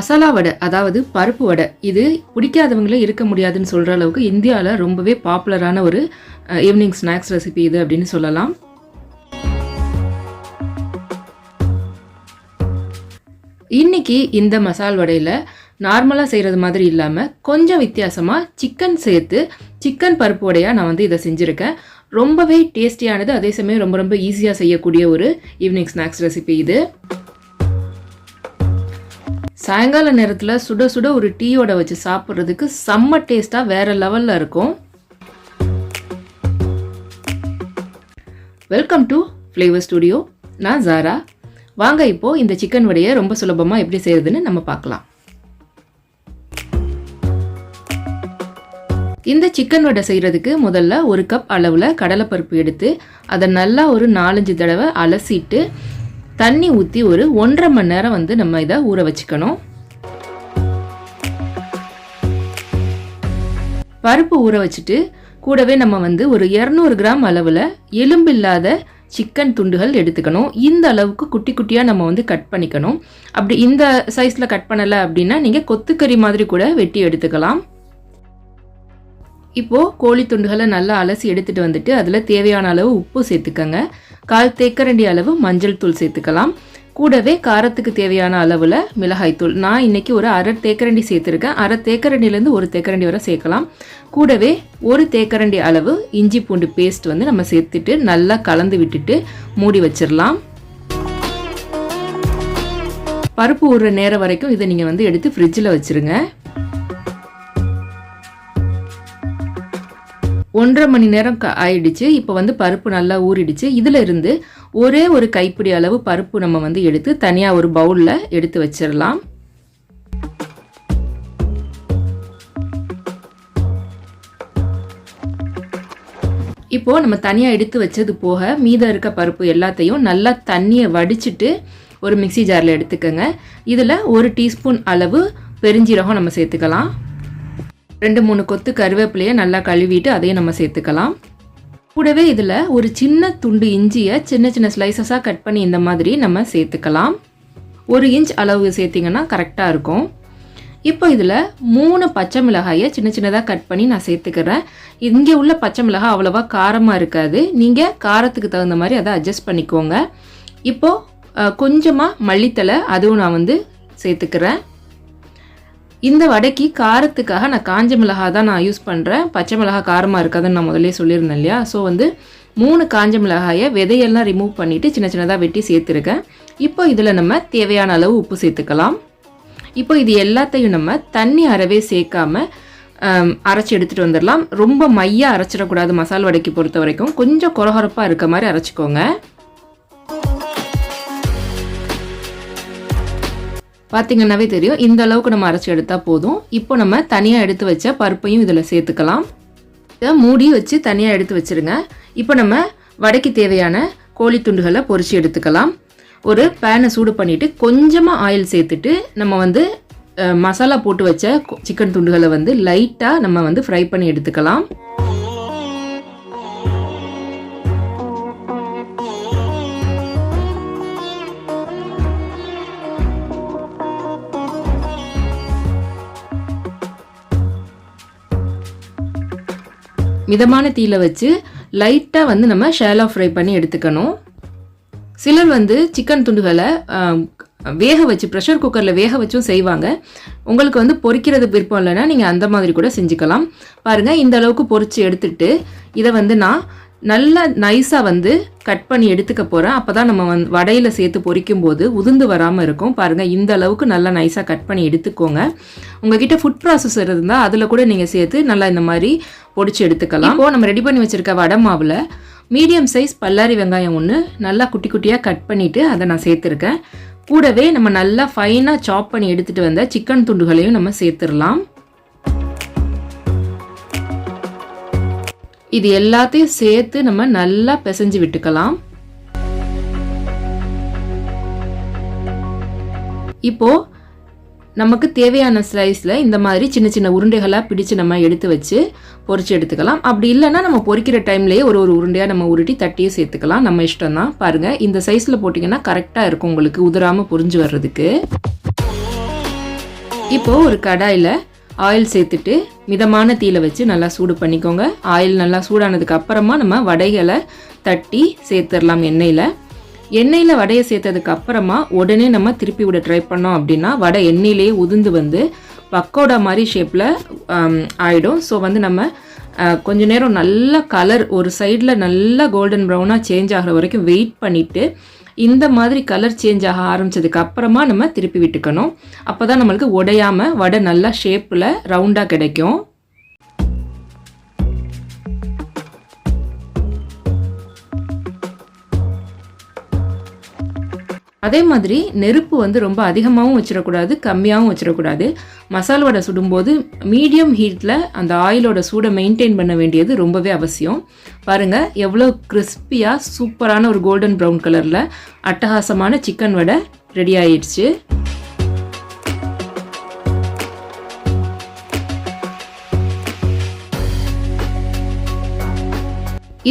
மசாலா வடை, அதாவது பருப்பு வடை, இது பிடிக்காதவங்களே இருக்க முடியாதுன்னு சொல்கிற அளவுக்கு இந்தியாவில் ரொம்பவே பாப்புலரான ஒரு ஈவினிங் ஸ்நாக்ஸ் ரெசிபி இது அப்படின்னு சொல்லலாம். இன்னைக்கு இந்த மசால் வடையில் நார்மலாக செய்கிறது மாதிரி இல்லாமல் கொஞ்சம் வித்தியாசமாக சிக்கன் சேர்த்து சிக்கன் பருப்பு வடையாக நான் இதை செஞ்சுருக்கேன். ரொம்பவே டேஸ்டியானது, அதே சமயம் ரொம்ப ரொம்ப ஈஸியாக செய்யக்கூடிய ஒரு ஈவினிங் ஸ்நாக்ஸ் ரெசிபி இது. சாயங்கால நேரத்தில் சுட சுட ஒரு டீயோட வச்சு சாப்பிட்றதுக்கு செம்ம டேஸ்ட்டாக வேறு லெவலில் இருக்கும். Welcome to flavour studio. நான் ஜாரா. வாங்க இப்போது இந்த சிக்கன் வடையை ரொம்ப சுலபமாக எப்படி செய்கிறதுன்னு நம்ம பார்க்கலாம். இந்த சிக்கன் வடை செய்கிறதுக்கு முதல்ல 1 கப் அளவில் கடலைப்பருப்பு எடுத்து அதை நல்லா ஒரு 4-5 தடவை அலசிட்டு தண்ணி ஊற்றி ஒரு 1.5 மணி நேரம் நம்ம இதை ஊற வச்சுக்கணும். பருப்பு ஊற வச்சுட்டு கூடவே நம்ம ஒரு 200 கிராம் அளவில் எலும்பில்லாத சிக்கன் துண்டுகள் எடுத்துக்கணும். இந்த அளவுக்கு குட்டி குட்டியாக நம்ம கட் பண்ணிக்கணும். அப்படி இந்த சைஸில் கட் பண்ணலை அப்படின்னா நீங்கள் கொத்துக்கறி மாதிரி கூட வெட்டி எடுத்துக்கலாம். இப்போது கோழி துண்டுகளை நல்லா அலசி எடுத்துகிட்டு வந்துட்டு அதில் தேவையான அளவு உப்பு சேர்த்துக்கங்க. 1/4 தேக்கரண்டி அளவு மஞ்சள் தூள் சேர்த்துக்கலாம். கூடவே காரத்துக்கு தேவையான அளவில் மிளகாய்த்தூள். நான் இன்றைக்கி ஒரு 1/2 தேக்கரண்டி சேர்த்துருக்கேன். 1/2 தேக்கரண்டிலேருந்து 1 தேக்கரண்டி வரை சேர்க்கலாம். கூடவே 1 தேக்கரண்டி அளவு இஞ்சி பூண்டு பேஸ்ட் நம்ம சேர்த்துட்டு நல்லா கலந்து விட்டுட்டு மூடி வச்சிடலாம். பருப்பு ஊறுற நேரம் வரைக்கும் இதை நீங்கள் எடுத்து ஃப்ரிட்ஜில் வச்சுருங்க. 1.5 மணி நேரம் ஆயிடுச்சு. இப்போ பருப்பு நல்லா ஊறிடுச்சு. இதில் இருந்து ஒரே ஒரு கைப்பிடி அளவு பருப்பு நம்ம எடுத்து தனியாக ஒரு பவுலில் எடுத்து வச்சிடலாம். இப்போது நம்ம தனியாக எடுத்து வச்சது போக மீதம் இருக்க பருப்பு எல்லாத்தையும் நல்லா தண்ணியை வடிச்சிட்டு ஒரு மிக்சி ஜாரில் எடுத்துக்கோங்க. இதில் 1 டீஸ்பூன் அளவு பெருஞ்சீரகம் நம்ம சேர்த்துக்கலாம். 2-3 கொத்து கருவேப்பிலையை நல்லா கழுவிட்டு அதையும் நம்ம சேர்த்துக்கலாம். கூடவே இதில் ஒரு சின்ன துண்டு இஞ்சியை சின்ன சின்ன ஸ்லைசஸாக கட் பண்ணி இந்த மாதிரி நம்ம சேர்த்துக்கலாம். 1 இன்ச் அளவு சேர்த்திங்கன்னா கரெக்டாக இருக்கும். இப்போ இதில் 3 பச்சை மிளகாயை சின்ன சின்னதாக கட் பண்ணி நான் சேர்த்துக்கிறேன். இங்கே உள்ள பச்சை மிளகாய் அவ்வளோவா காரமாக இருக்காது. நீங்கள் காரத்துக்கு தகுந்த மாதிரி அதை அட்ஜஸ்ட் பண்ணிக்கோங்க. இப்போது கொஞ்சமாக மல்லித்தலை அதுவும் நான் சேர்த்துக்கிறேன். இந்த வடைக்கு காரத்துக்காக நான் காஞ்ச மிளகாய் தான் நான் யூஸ் பண்ணுறேன். பச்சை மிளகாய் காரமாக இருக்காதுன்னு நான் முதலே சொல்லியிருந்தேன் இல்லையா. ஸோ 3 காஞ்ச மிளகாயை விதையெல்லாம் ரிமூவ் பண்ணிவிட்டு சின்ன சின்னதாக வெட்டி சேர்த்துருக்கேன். இப்போ இதில் நம்ம தேவையான அளவு உப்பு சேர்த்துக்கலாம். இப்போ இது எல்லாத்தையும் நம்ம தண்ணி அறவே சேர்க்காமல் அரைச்சி எடுத்துகிட்டு வந்துடலாம். ரொம்ப மையாக அரைச்சிடக்கூடாது. மசால் வடைக்கு பொறுத்த வரைக்கும் கொஞ்சம் கொரகொரப்பாக இருக்க மாதிரி அரைச்சிக்கோங்க. பார்த்திங்கன்னாவே தெரியும், இந்த அளவுக்கு நம்ம அரைச்சி எடுத்தால் போதும். இப்போ நம்ம தனியாக எடுத்து வச்ச பருப்பையும் இதில் சேர்த்துக்கலாம். இதை மூடி வச்சு தனியாக எடுத்து வச்சுருங்க. இப்போ நம்ம வடைக்கு தேவையான கோழி துண்டுகளை பொரித்து எடுத்துக்கலாம். ஒரு பேனை சூடு பண்ணிவிட்டு கொஞ்சமாக ஆயில் சேர்த்துட்டு நம்ம மசாலா போட்டு வச்ச சிக்கன் துண்டுகளை லைட்டாக நம்ம ஃப்ரை பண்ணி எடுத்துக்கலாம். மிதமான தீயில வச்சு லைட்டாக நம்ம ஷாலோ ஃப்ரை பண்ணி எடுத்துக்கணும். சிலர் சிக்கன் துண்டுகளை வேக வச்சு ப்ரெஷர் குக்கரில் வேக வச்சும் செய்வாங்க. உங்களுக்கு பொரிக்கிறது விருப்பம் இல்லைன்னா நீங்கள் அந்த மாதிரி கூட செஞ்சுக்கலாம். பாருங்கள், இந்த அளவுக்கு பொரித்து எடுத்துட்டு இதை நான் நல்லா நைஸாக கட் பண்ணி எடுத்துக்க போகிறேன். அப்போ தான் நம்ம வடையில் சேர்த்து பொரிக்கும் போது உதிர்ந்து வராமல் இருக்கும். பாருங்கள், இந்த அளவுக்கு நல்லா நைஸாக கட் பண்ணி எடுத்துக்கோங்க. உங்ககிட்ட ஃபுட் ப்ராசஸர் இருந்தால் அதில் கூட நீங்கள் சேர்த்து நல்லா இந்த மாதிரி பொடிச்சு எடுத்துக்கலாம். இப்போது நம்ம ரெடி பண்ணி வச்சுருக்க வடை மாவில் மீடியம் சைஸ் பல்லாரி வெங்காயம் 1 நல்லா குட்டி குட்டியாக கட் பண்ணிவிட்டு அதை நான் சேர்த்துருக்கேன். கூடவே நம்ம நல்லா ஃபைனாக சாப் பண்ணி எடுத்துகிட்டு வந்த சிக்கன் துண்டுகளையும் நம்ம சேர்த்துடலாம். இது எல்லாத்தையும் சேர்த்து நம்ம நல்லா பிசைஞ்சு விட்டுக்கலாம். இப்போது நமக்கு தேவையான ஸ்லைஸில் இந்த மாதிரி சின்ன சின்ன உருண்டைகளாக பிடிச்சு நம்ம எடுத்து வச்சு பொரிச்சு எடுத்துக்கலாம். அப்படி இல்லைன்னா நம்ம பொரிக்கிற டைம்லேயே ஒரு உருண்டையாக நம்ம உருட்டி தட்டியே சேர்த்துக்கலாம். நம்ம இஷ்டம் தான். பாருங்கள், இந்த சைஸில் போட்டிங்கன்னா கரெக்டாக இருக்கும் உங்களுக்கு உதிராமல் பொரிஞ்சு வர்றதுக்கு. இப்போது ஒரு கடாயில் ஆயில் சேர்த்துட்டு மிதமான தீயில வச்சு நல்லா சூடு பண்ணிக்கோங்க. ஆயில் நல்லா சூடானதுக்கு அப்புறமா நம்ம வடைகளை தட்டி சேர்த்துடலாம் எண்ணெயில் வடையை சேர்த்ததுக்கு அப்புறமா உடனே நம்ம திருப்பி விட ட்ரை பண்ணோம் அப்படின்னா வடை எண்ணெயிலேயே உதிர்ந்து வந்து பக்கோடா மாதிரி ஷேப்பில் ஆகிடும். ஸோ வந்து நம்ம கொஞ்ச நேரம் நல்லா கலர் ஒரு சைடில் நல்லா கோல்டன் ப்ரௌனாக சேஞ்ச் ஆகிற வரைக்கும் வெயிட் பண்ணிவிட்டு இந்த மாதிரி கலர் சேஞ்ச் ஆக ஆரம்பித்ததுக்கு அப்புறமா நம்ம திருப்பி விட்டுக்கணும். அப்போ தான் நம்மளுக்கு உடையாமல் வடை நல்லா ஷேப்பில் ரவுண்டாக கிடைக்கும். அதே மாதிரி நெருப்பு வந்து ரொம்ப அதிகமாகவும் வச்சிடக்கூடாது, கம்மியாகவும் வச்சிடக்கூடாது. மசாலா வடை சுடும்போது மீடியம் ஹீட்டில் அந்த ஆயிலோட சூடை மெயின்டைன் பண்ண வேண்டியது ரொம்பவே அவசியம். பாருங்கள் எவ்வளோ கிறிஸ்பியாக சூப்பரான ஒரு கோல்டன் ப்ரௌன் கலரில் அட்டகாசமான சிக்கன் வடை ரெடி ஆயிடுச்சு.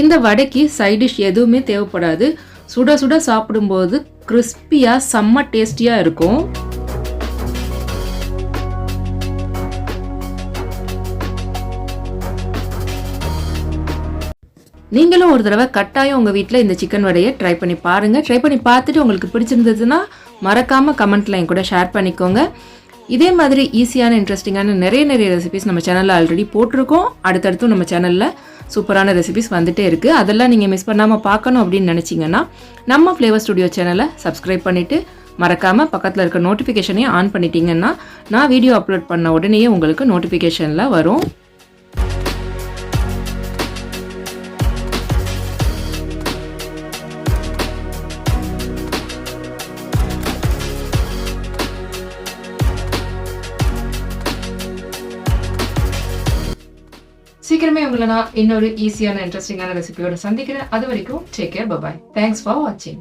இந்த வடைக்கு சைட் டிஷ் எதுவுமே தேவைப்படாது. சுட சுட சாப்பிடும்போது கிறிஸ்பியாக செம்ம டேஸ்டியாக இருக்கும். நீங்களும் ஒரு தடவை கட்டாயம் உங்கள் வீட்டில் இந்த சிக்கன் வடையை ட்ரை பண்ணி பாருங்கள். ட்ரை பண்ணி பார்த்துட்டு உங்களுக்கு பிடிச்சிருந்ததுன்னா மறக்காமல் கமெண்ட்டில் என் கூட ஷேர் பண்ணிக்கோங்க. இதே மாதிரி ஈஸியான இன்ட்ரெஸ்டிங்கான நிறைய ரெசிபிஸ் நம்ம சேனலில் ஆல்ரெடி போட்டிருக்கோம். அடுத்தடுத்தும் நம்ம சேனலில் சூப்பரான ரெசிபிஸ் வந்துகிட்டே இருக்குது. அதெல்லாம் நீங்கள் மிஸ் பண்ணாமல் பார்க்கணும் அப்படின்னு நினச்சிங்கன்னா நம்ம ஃப்ளேவர் ஸ்டுடியோ சேனலை சப்ஸ்கிரைப் பண்ணிவிட்டு மறக்காமல் பக்கத்தில் இருக்க நோட்டிஃபிகேஷனையும் ஆன் பண்ணிட்டீங்கன்னா நான் வீடியோ அப்லோட் பண்ண உடனேயே உங்களுக்கு நோட்டிஃபிகேஷனில் வரும். சீக்கிரமே உங்களை நான் இன்னொரு ஈஸியான இன்ட்ரெஸ்டிங்கான ரெசிபியோட சந்திக்கிறேன். அது வரைக்கும் take care, bye. Thanks for வாட்சிங்.